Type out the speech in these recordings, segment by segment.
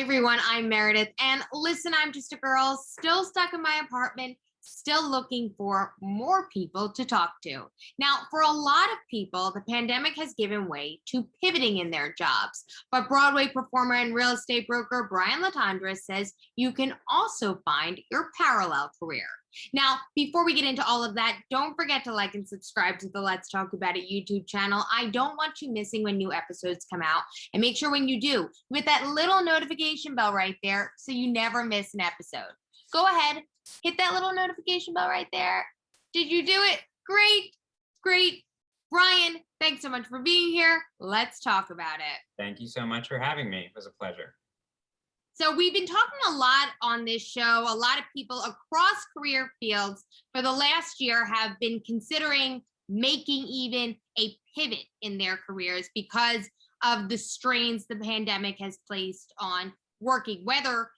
everyone, I'm Meredith. And listen, I'm just a girl still stuck in my apartment, still looking for more people to talk to. Now, for a lot of people, the pandemic has given way to pivoting in their jobs. But Broadway performer and real estate broker Brian Letendre says you can also find your parallel career. Now, before we get into all of that, don't forget to like and subscribe to the Let's Talk About It YouTube channel. I don't want you missing when new episodes come out. And make sure when you do, hit that little notification bell right there so you never miss an episode. Go ahead, hit that little notification bell right there. Did you do it? Great, great. Brian, thanks so much for being here. Let's talk about it. Thank you so much for having me. It was a pleasure. So we've been talking a lot on this show. A lot of people across career fields for the last year have been considering making even a pivot in their careers because of the strains the pandemic has placed on working, whether,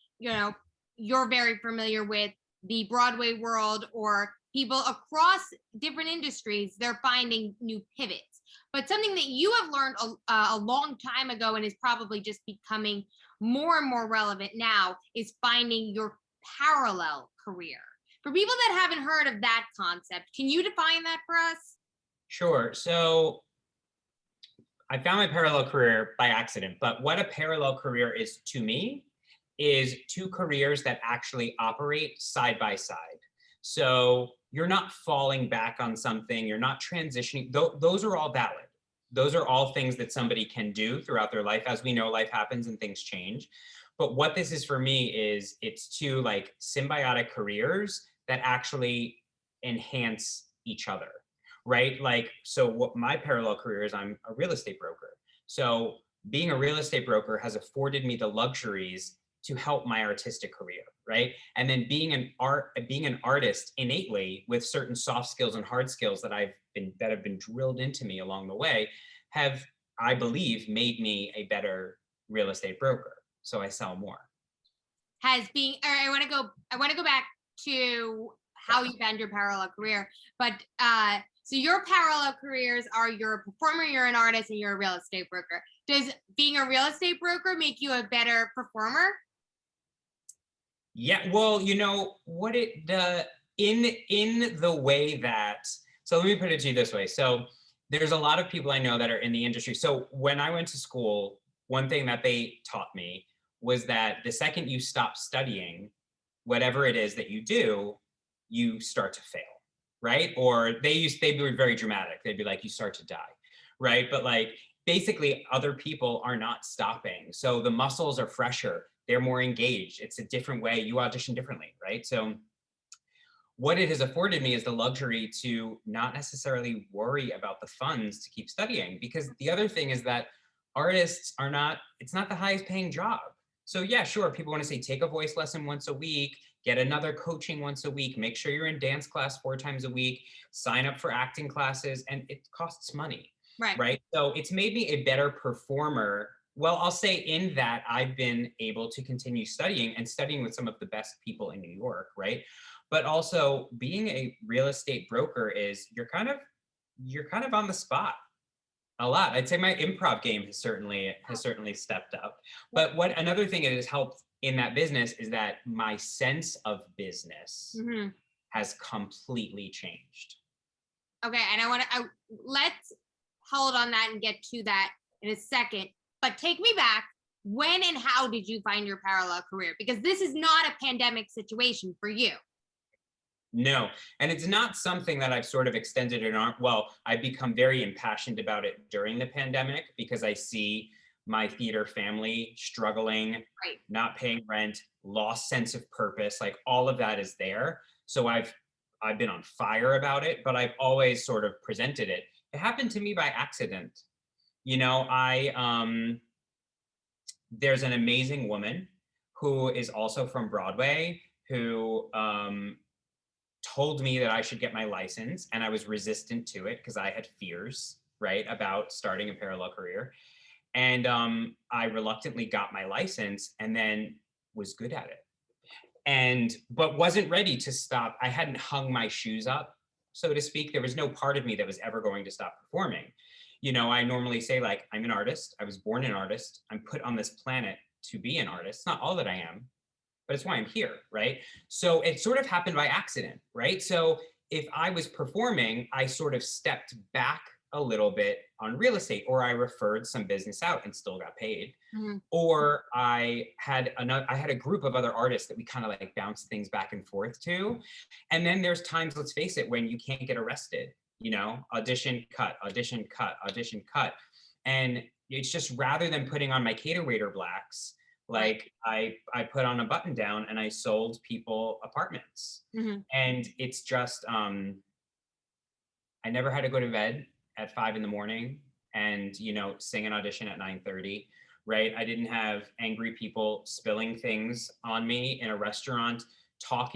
you're very familiar with the Broadway world or people across different industries, they're finding new pivots. But something that you have learned a long time ago and is probably just becoming more and more relevant now is finding your parallel career. For people that haven't heard of that concept, can you define that for us? Sure. So I found my parallel career by accident, but what a parallel career is to me is two careers that actually operate side by side. So you're not falling back on something, you're not transitioning. Those are all valid. Those are all things that somebody can do throughout their life. As we know, life happens and things change. But what this is for me is it's two like symbiotic careers that actually enhance each other, right? Like, so what my parallel career is, I'm a real estate broker. So being a real estate broker has afforded me the luxuries to help my artistic career, right? And then being an artist innately with certain soft skills and hard skills that have been drilled into me along the way have, I believe, made me a better real estate broker. So I sell more. I want to go back to how you found your parallel career, but so your parallel careers are you're a performer, you're an artist, and you're a real estate broker. Does being a real estate broker make you a better performer? Yeah, well, in the way that, so let me put it to you this way. So there's a lot of people I know that are in the industry. So when I went to school, one thing that they taught me was that the second you stop studying, whatever it is that you do, you start to fail, right? Or they were very dramatic. They'd be like, you start to die, right? But like, basically other people are not stopping. So the muscles are fresher. They're more engaged. It's a different way. You audition differently, right? So what it has afforded me is the luxury to not necessarily worry about the funds to keep studying, because the other thing is that artists it's not the highest paying job. So yeah, sure, people want to say take a voice lesson once a week, get another coaching once a week, make sure you're in dance class 4 times a week, sign up for acting classes, and it costs money, right? So it's made me a better performer. Well, I'll say in that I've been able to continue studying with some of the best people in New York, right? But also being a real estate broker is you're kind of on the spot a lot. I'd say my improv game has certainly stepped up. But what another thing it has helped in that business is that my sense of business has completely changed. Okay, and let's hold on that and get to that in a second. But take me back. When and how did you find your parallel career? Because this is not a pandemic situation for you. No, and it's not something that I've sort of extended it on. Well, I've become very impassioned about it during the pandemic because I see my theater family struggling, not paying rent, lost sense of purpose, like all of that is there. So I've been on fire about it, but I've always sort of presented it. It happened to me by accident. There's an amazing woman who is also from Broadway who told me that I should get my license, and I was resistant to it because I had fears, right, about starting a parallel career. And I reluctantly got my license and then was good at it. But wasn't ready to stop. I hadn't hung my shoes up, so to speak. There was no part of me that was ever going to stop performing. I normally say, like, I'm an artist. I was born an artist. I'm put on this planet to be an artist. It's not all that I am, but it's why I'm here, right? So it sort of happened by accident, right? So if I was performing, I sort of stepped back a little bit on real estate, or I referred some business out and still got paid. Mhm. Or I had a group of other artists that we kind of like bounced things back and forth to. And then there's times, let's face it, when you can't get arrested, you know, audition, cut, audition, cut, audition, cut. And it's just, rather than putting on my cater waiter blacks, like I put on a button down and I sold people apartments. Mhm. And it's just, I never had to go to bed at 5 in the morning and, you know, sing an audition at 9:30, right? I didn't have angry people spilling things on me in a restaurant,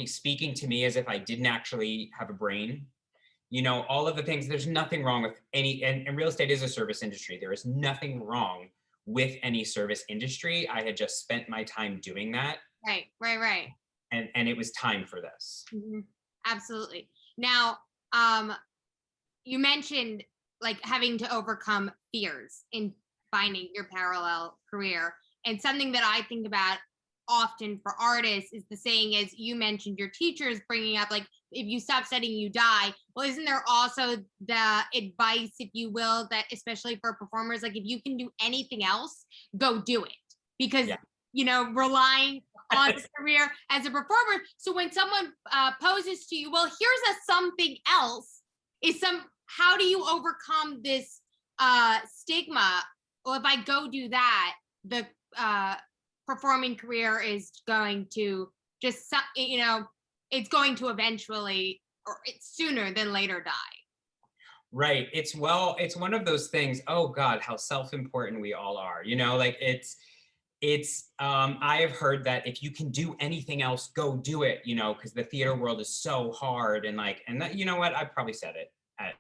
speaking to me as if I didn't actually have a brain. You know, all of the things, there's nothing wrong with any, and real estate is a service industry. There is nothing wrong with any service industry. I had just spent my time doing that. Right. And it was time for this. Mhm. Absolutely. Now, you mentioned like having to overcome fears in finding your parallel career. And something that I think about often for artists is the saying, as you mentioned, your teachers bringing up, like, if you stop studying, you die. Well, isn't there also the advice, if you will, that especially for performers, like if you can do anything else, go do it. Because, Yeah. you know, relying on a career as a performer. So when someone poses to you, well, here's a something else, how do you overcome this stigma? Well, if I go do that, the performing career is going to just, you know, it's going to eventually, or it's sooner than later, die. Right. It's one of those things. Oh God, how self-important we all are. You know, like I have heard that if you can do anything else, go do it, you know, because the theater world is so hard. And like, and that, you know what, I've probably said it at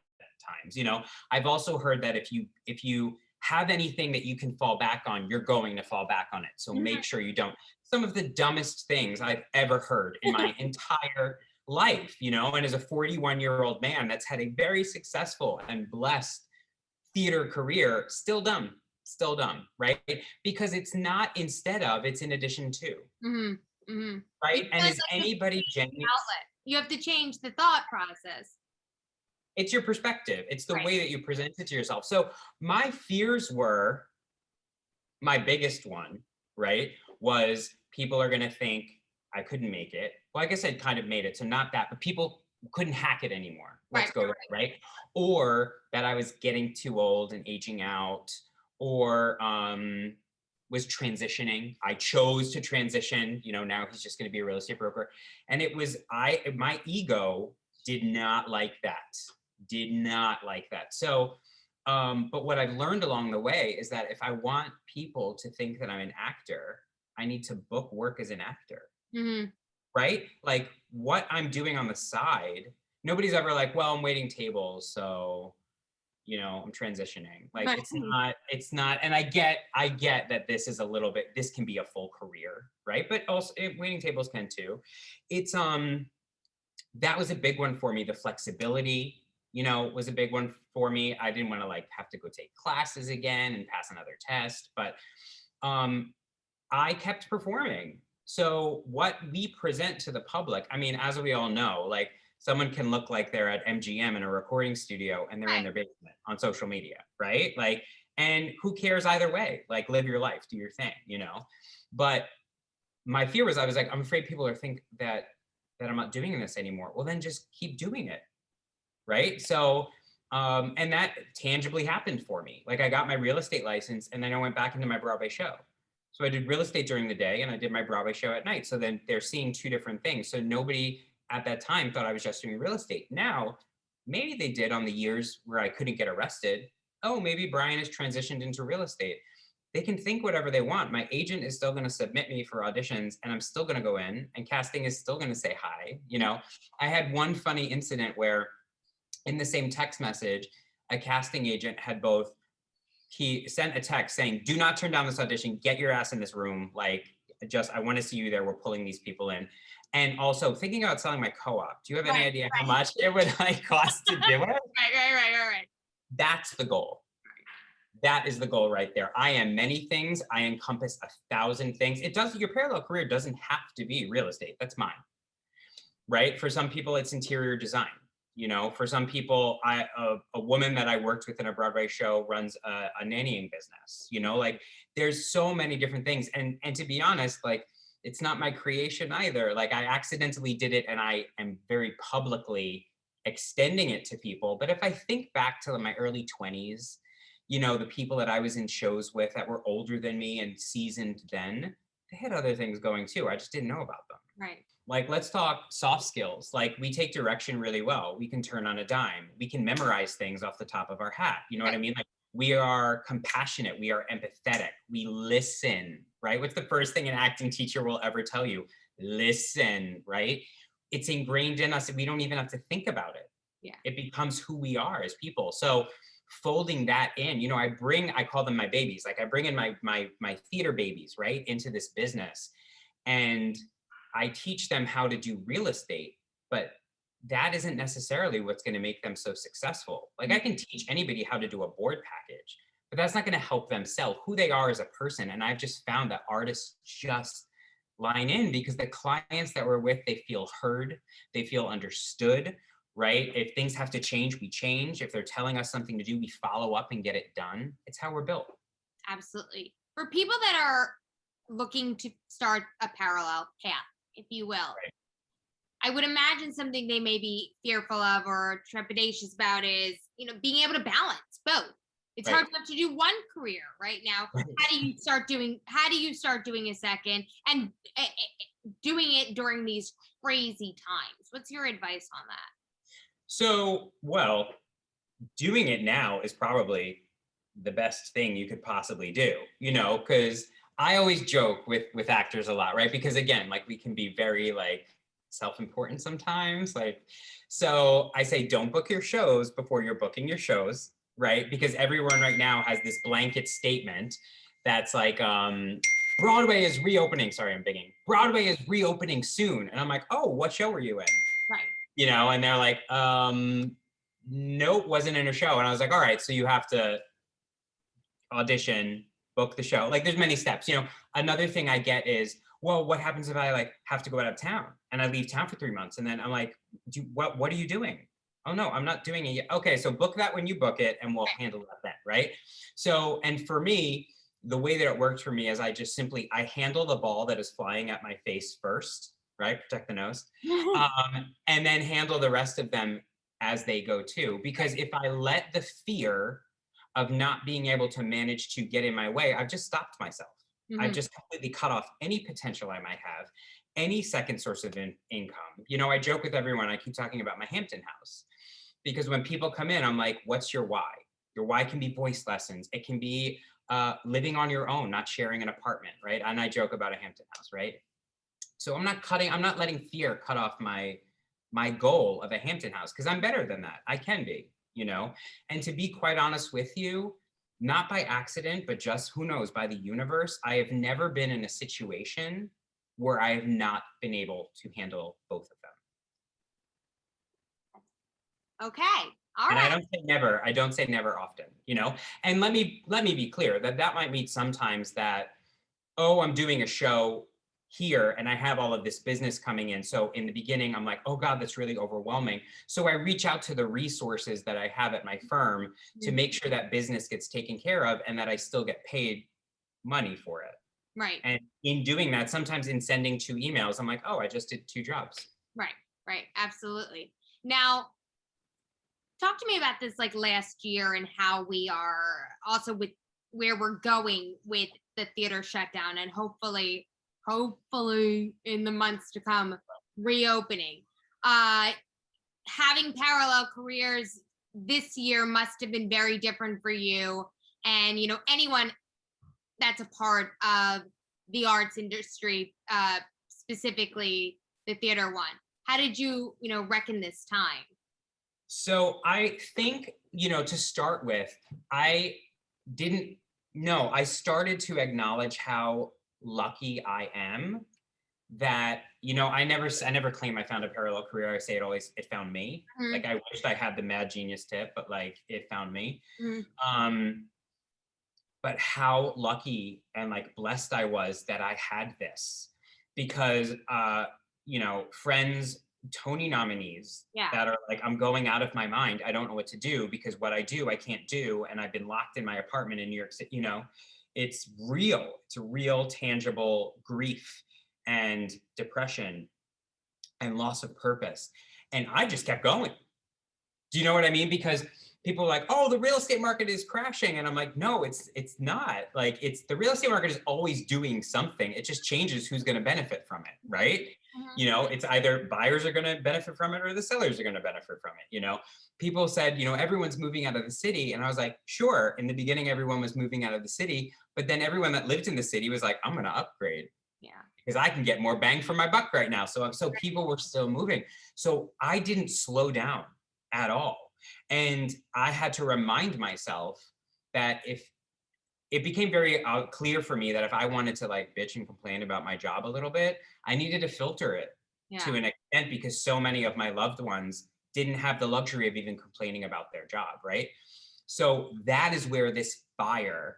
times, you know. I've also heard that if you have anything that you can fall back on, you're going to fall back on it. So make sure you don't. Some of the dumbest things I've ever heard in my entire life, you know, and as a 41-year-old man that's had a very successful and blessed theater career, still dumb, right? Because it's not instead of, it's in addition to, right? And Because is like anybody genuine? outlet, you have to change the thought process. It's your perspective. It's the Right. way that you present it to yourself. So my fears were, my biggest one, right, was people are going to think I couldn't make it. Well, I guess I'd kind of made it. So not that, but people couldn't hack it anymore. Let's go there, right? Or that I was getting too old and aging out, or was transitioning. I chose to transition. You know, now he's just going to be a real estate broker. And it was, my ego did not like that. So, but what I've learned along the way is that if I want people to think that I'm an actor, I need to book work as an actor, right? Like what I'm doing on the side, nobody's ever like, well, I'm waiting tables, so, you know, I'm transitioning. Like it's not, and I get that this is a little bit, this can be a full career, right? But also waiting tables can too. It's, that was a big one for me. The flexibility, you know, was a big one for me. I didn't want to like have to go take classes again and pass another test, but I kept performing. So what we present to the public, I mean, as we all know, like someone can look like they're at MGM in a recording studio and they're in their basement on social media, right? Like, and who cares either way? Like live your life, do your thing, you know? But my fear was, I was like, I'm afraid people are think that I'm not doing this anymore. Well, then just keep doing it, right? So, and that tangibly happened for me. Like I got my real estate license and then I went back into my Broadway show. So I did real estate during the day and I did my Broadway show at night. So then they're seeing two different things. So nobody at that time thought I was just doing real estate. Now, maybe they did on the years where I couldn't get arrested. Oh, maybe Brian has transitioned into real estate. They can think whatever they want. My agent is still going to submit me for auditions and I'm still going to go in and casting is still going to say hi. You know, I had one funny incident where in the same text message, a casting agent had both, he sent a text saying, do not turn down this audition, get your ass in this room. Like, just, I want to see you there. We're pulling these people in. And also thinking about selling my co-op. Do you have any idea how much it would like cost to do it? Right. That's the goal. that is the goal right there. I am many things. I encompass 1,000 things. Your parallel career doesn't have to be real estate. That's mine, right? For some people, it's interior design. For some people, a woman that I worked with in a Broadway show runs a nannying business. Like there's so many different things. And to be honest, like it's not my creation either. Like I accidentally did it and I am very publicly extending it to people. But if I think back to my early 20s, the people that I was in shows with that were older than me and seasoned then, they had other things going too. I just didn't know about them. Right. Like, let's talk soft skills. Like we take direction really well. We can turn on a dime. We can memorize things off the top of our hat. You know what I mean? Like we are compassionate. We are empathetic. We listen, right? What's the first thing an acting teacher will ever tell you? Listen, right? It's ingrained in us. We don't even have to think about it. Yeah. It becomes who we are as people. So folding that in, I call them my babies. Like I bring in my theater babies, right, into this business. And I teach them how to do real estate, but that isn't necessarily what's going to make them so successful. Like I can teach anybody how to do a board package, but that's not going to help them sell who they are as a person. And I've just found that artists just line in because the clients that we're with, they feel heard, they feel understood, right? If things have to change, we change. If they're telling us something to do, we follow up and get it done. It's how we're built. Absolutely. For people that are looking to start a parallel path, if you will, Right. I would imagine something they may be fearful of or trepidatious about is, being able to balance both. It's hard enough to do one career right now. How do you start doing a second and doing it during these crazy times? What's your advice on that? So, well, doing it now is probably the best thing you could possibly do, because I always joke with actors a lot, right? Because again, like we can be very like self-important sometimes. Like, so I say, don't book your shows before you're booking your shows, right? Because everyone right now has this blanket statement that's like, Broadway is reopening. Sorry, I'm bigging. Broadway is reopening soon. And I'm like, oh, what show were you in? Right. And they're like, nope, wasn't in a show. And I was like, all right, so you have to audition, book the show. Like there's many steps. Another thing I get is, well, what happens if I like have to go out of town and I leave town for 3 months? And then I'm like, what are you doing? Oh no, I'm not doing it yet. Okay, so book that when you book it and we'll handle that then, right? So, and for me, the way that it worked for me is I handle the ball that is flying at my face first, right? Protect the nose. And then handle the rest of them as they go too. Because if I let the fear of not being able to manage to get in my way, I've just stopped myself. Mm-hmm. I've just completely cut off any potential I might have, any second source of income. I joke with everyone, I keep talking about my Hampton house. Because when people come in, I'm like, what's your why? Your why can be voice lessons. It can be living on your own, not sharing an apartment, right? And I joke about a Hampton house, right? So I'm not letting fear cut off my goal of a Hampton house because I'm better than that. I can be, and to be quite honest with you, not by accident, but just who knows, by the universe, I have never been in a situation where I have not been able to handle both of them. Okay. All right. And I don't say never often, and let me be clear that might mean sometimes that, oh, I'm doing a show here and I have all of this business coming in. So in the beginning, I'm like, oh God, that's really overwhelming. So I reach out to the resources that I have at my firm to make sure that business gets taken care of and that I still get paid money for it. Right. And in doing that, sometimes in sending 2 emails, I'm like, oh, I just did 2 jobs. Right. Absolutely. Now, talk to me about this like last year and how we are also with where we're going with the theater shutdown and hopefully in the months to come reopening. Having parallel careers this year must have been very different for you and anyone that's a part of the arts industry, specifically the theater one. How did you reckon this time? So I think, to start with, I started to acknowledge how lucky I am that, I never claim I found a parallel career. I say it found me. Mm-hmm. Like I wished I had the mad genius tip, but like it found me. Mm-hmm. but how lucky and like blessed I was that I had this, because you know, friends, Tony nominees Yeah. that are like, I'm going out of my mind. I don't know what to do because what I do, I can't do. And I've been locked in my apartment in New York City, you know, it's real. It's a real tangible grief and depression and loss of purpose. And I just kept going. Do you know what I mean? Because people are like, "Oh, the real estate market is crashing," and I'm like, "No, it's not. Like, it's the real estate market is always doing something. It just changes who's going to benefit from it, right? Mhm. You know, it's either buyers are going to benefit from it or the sellers are going to benefit from it. You know, people said, you know, everyone's moving out of the city, and I was like, sure. In the beginning, everyone was moving out of the city, but then everyone that lived in the city was like, I'm going to upgrade Yeah. because I can get more bang for my buck right now. So people were still moving. So I didn't slow down at all. And I had to remind myself that if it became very clear for me that if I wanted to like bitch and complain about my job a little bit, I needed to filter it Yeah. to an extent because so many of my loved ones didn't have the luxury of even complaining about their job, right? So that is where this fire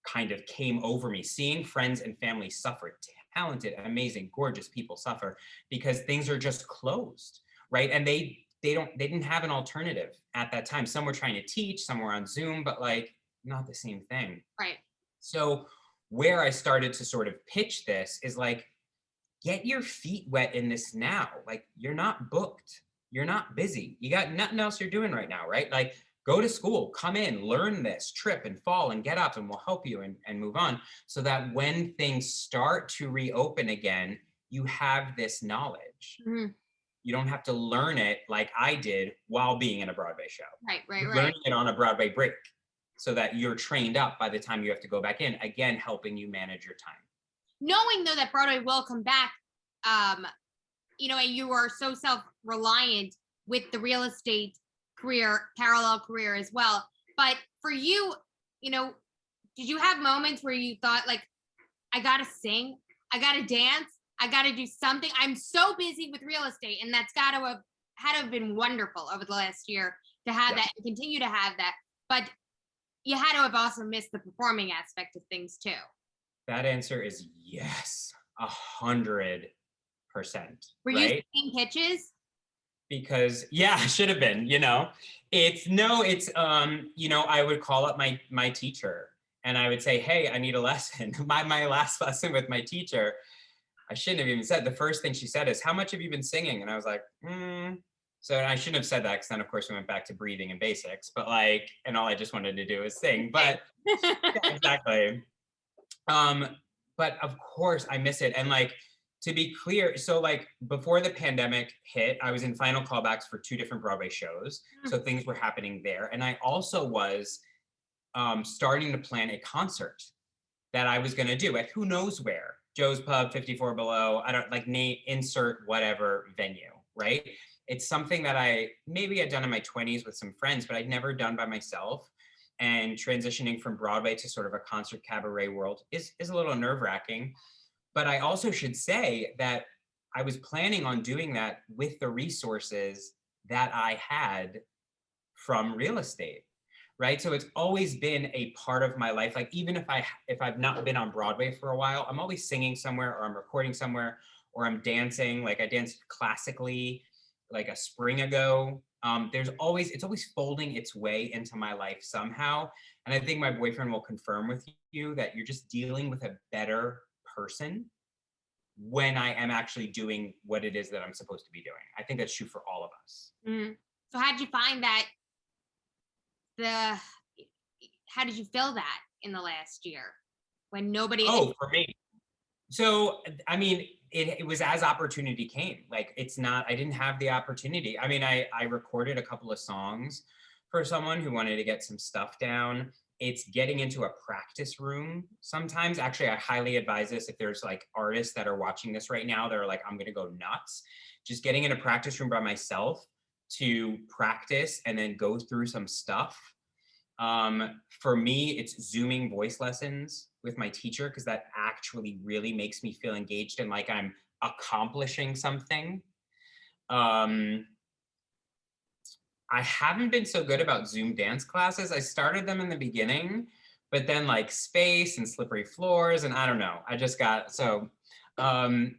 kind of came over me, seeing friends and family suffer, talented, amazing, gorgeous people suffer because things are just closed, right? And they didn't have an alternative at that time. Some were trying to teach, some were on Zoom, but like not the same thing. Right. So where I started to sort of pitch this is like, get your feet wet in this now. Like you're not booked. You're not busy. You got nothing else you're doing right now, right? Like go to school, come in, learn this, trip and fall and get up and we'll help you and move on so that when things start to reopen again, you have this knowledge. Mhm. You don't have to learn it like I did while being in a Broadway show. Right. Right. You're Right. learning it on a Broadway break so that you're trained up by the time you have to go back in, again, helping you manage your time. Knowing though that Broadway will come back, um, you know, and you are so self-reliant with the real estate career, parallel career as well. But for you, you know, did you have moments where you thought like, I gotta sing, I gotta dance, I gotta do something? I'm so busy with real estate, and that's gotta have had to have been wonderful over the last year to have Yeah. that and continue to have that. But you had to have also missed the performing aspect of things too. That answer is yes, 100%, Were you right? singing pitches? Because yeah, I should have been, you know. It's no, it's you know, I would call up my teacher and I would say, "Hey, I need a lesson." My last lesson with my teacher, I shouldn't have even said. The first thing she said is, "How much have you been singing?" And I was like, So I shouldn't have said that because then of course we went back to breathing and basics, but like, and all I just wanted to do is sing. But yeah, exactly. Um, but of course I miss it. And like to be clear, so like before the pandemic hit, I was in final callbacks for 2 different Broadway shows. So things were happening there. And I also was starting to plan a concert that I was gonna do at who knows where. Joe's Pub, 54 Below, I don't like name, insert whatever venue, right? It's something that I maybe had done in my 20s with some friends, but I'd never done by myself. And transitioning from Broadway to sort of a concert cabaret world is a little nerve-wracking. But I also should say that I was planning on doing that with the resources that I had from real estate, right? So it's always been a part of my life. Like even if I've not been on Broadway for a while, I'm always singing somewhere or I'm recording somewhere or I'm dancing. Like I danced classically like a spring ago. It's always folding its way into my life somehow. And I think my boyfriend will confirm with you that you're just dealing with a better person when I am actually doing what it is that I'm supposed to be doing. I think that's true for all of us. Mhm. So how did you find that the how did you feel that in the last year when nobody Oh, for me. So, I mean, it was as opportunity came. Like, it's not, I didn't have the opportunity. I mean, I recorded a couple of songs for someone who wanted to get some stuff down. It's getting into a practice room sometimes. Actually, I highly advise this if there's like artists that are watching this right now, they're like, I'm going to go nuts. Just getting in a practice room by myself to practice and then go through some stuff. For me, it's Zooming voice lessons with my teacher because that actually really makes me feel engaged and like I'm accomplishing something. Um, I haven't been so good about Zoom dance classes. I started them in the beginning, but then like space and slippery floors, and I don't know. I just got so, and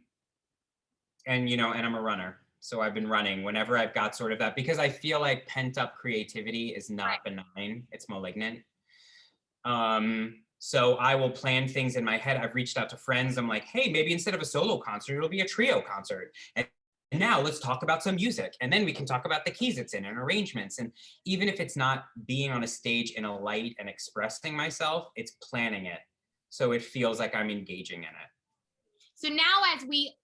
you know, and I'm a runner. So I've been running whenever I've got sort of that, because I feel like pent up creativity is not benign, it's malignant. So I will plan things in my head. I've reached out to friends. I'm like, hey, maybe instead of a solo concert, it'll be a trio concert. And now let's talk about some music. And then we can talk about the keys it's in and arrangements. And even if it's not being on a stage in a light and expressing myself, it's planning it. So it feels like I'm engaging in it. So now as we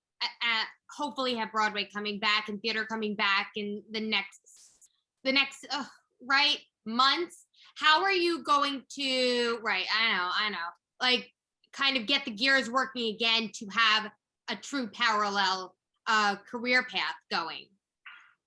hopefully have Broadway coming back and theater coming back in the next right months, how are you going to, I know, like kind of get the gears working again to have a true parallel career path going?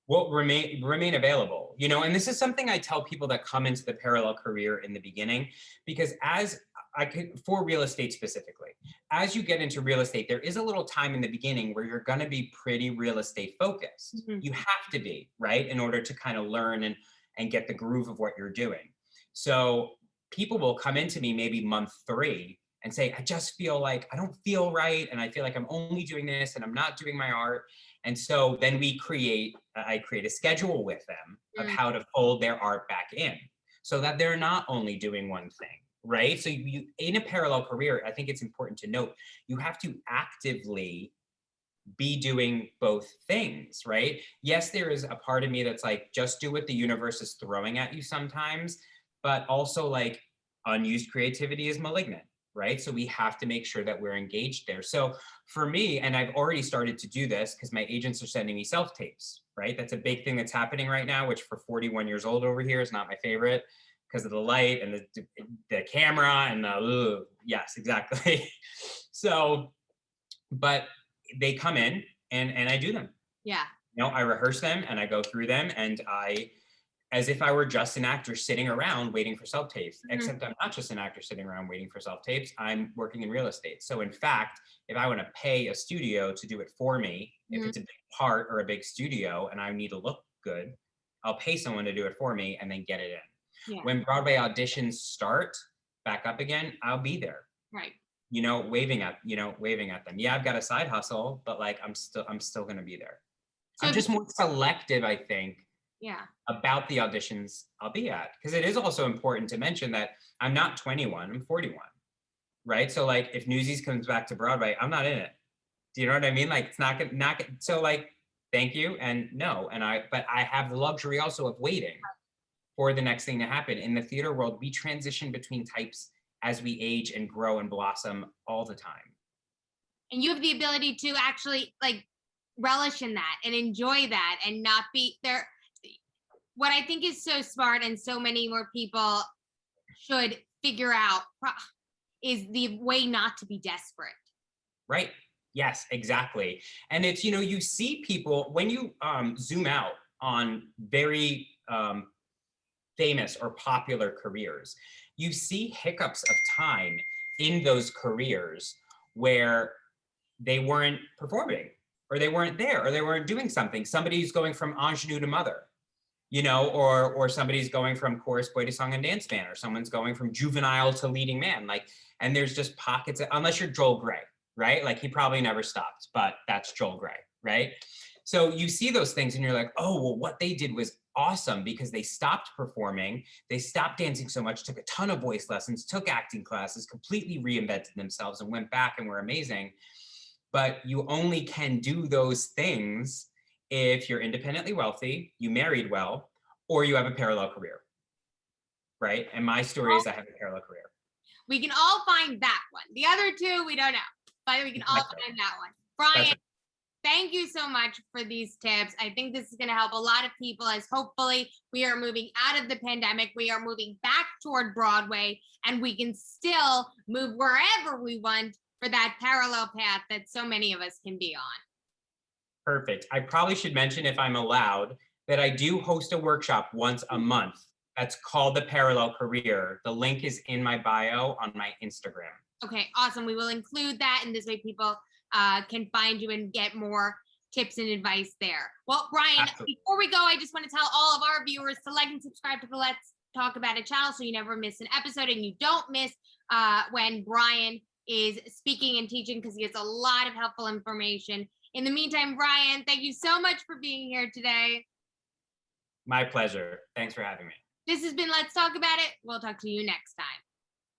Well, remain available, you know, and this is something I tell people that come into the parallel career in the beginning, because as I could, for real estate specifically, as you get into real estate, there is a little time in the beginning where you're going to be pretty real estate focused. Mm-hmm. You have to be, right, in order to kind of learn and get the groove of what you're doing. So people will come into me maybe month 3 and say, I just feel like I don't feel right. And I feel like I'm only doing this and I'm not doing my art. And so then I create a schedule with them of how to fold their art back in so that they're not only doing one thing, right? So you, in a parallel career, I think it's important to note, you have to actively be doing both things, right? Yes, there is a part of me that's like, just do what the universe is throwing at you sometimes, but also like unused creativity is malignant, right? So we have to make sure that we're engaged there. So for me, and I've already started to do this because my agents are sending me self-tapes, right? That's a big thing that's happening right now, which for 41 years old over here is not my favorite because of the light and the camera and the, yes, exactly. So, but they come in and I do them. Yeah. You know, I rehearse them and I go through them and as if I were just an actor sitting around waiting for self-tapes, except I'm not just an actor sitting around waiting for self-tapes, I'm working in real estate. So in fact, if I want to pay a studio to do it for me, if it's a big part or a big studio and I need to look good, I'll pay someone to do it for me and then get it in. Yeah. When Broadway auditions start back up again, I'll be there. Right. You know, waving at them. Yeah, I've got a side hustle, but like I'm still going to be there. So I'm just more selective, I think, about the auditions I'll be at, because it is also important to mention that I'm not 21, I'm 41, right? So like if Newsies comes back to Broadway, I'm not in it. Do you know what I mean? Like it's not gonna, so like, thank you and no. But I have the luxury also of waiting for the next thing to happen. In the theater world, we transition between types as we age and grow and blossom all the time. And you have the ability to actually like relish in that and enjoy that and not be there. What I think is so smart and so many more people should figure out is the way not to be desperate. Right. Yes, exactly. And it's, you know, you see people when you zoom out on very famous or popular careers, you see hiccups of time in those careers where they weren't performing or they weren't there or they weren't doing something. Somebody's going from ingenue to mother, you know, or somebody's going from chorus boy to song and dance man, or someone's going from juvenile to leading man. Like, and there's just pockets, unless you're Joel Grey, right? Like he probably never stopped, but that's Joel Grey, right? So you see those things and you're like, oh, well, what they did was awesome because they stopped performing. They stopped dancing so much, took a ton of voice lessons, took acting classes, completely reinvented themselves and went back and were amazing. But you only can do those things if you're independently wealthy, you married well, or you have a parallel career, right? And my story is I have a parallel career. We can all find that one. The other two, we don't know, but we can all find that one. Brian, thank you so much for these tips. I think this is going to help a lot of people as hopefully we are moving out of the pandemic. We are moving back toward Broadway and we can still move wherever we want for that parallel path that so many of us can be on. Perfect. I probably should mention, if I'm allowed, that I do host a workshop once a month. That's called the Parallel Career. The link is in my bio on my Instagram. Okay, awesome. We will include that, and this way people can find you and get more tips and advice there. Well, Brian, Before we go, I just want to tell all of our viewers to like and subscribe to the Talk About It channel so you never miss an episode and you don't miss when Brian is speaking and teaching, because he gets a lot of helpful information. In the meantime, Brian, thank you so much for being here today. My pleasure. Thanks for having me. This has been Let's Talk About It. We'll talk to you next time.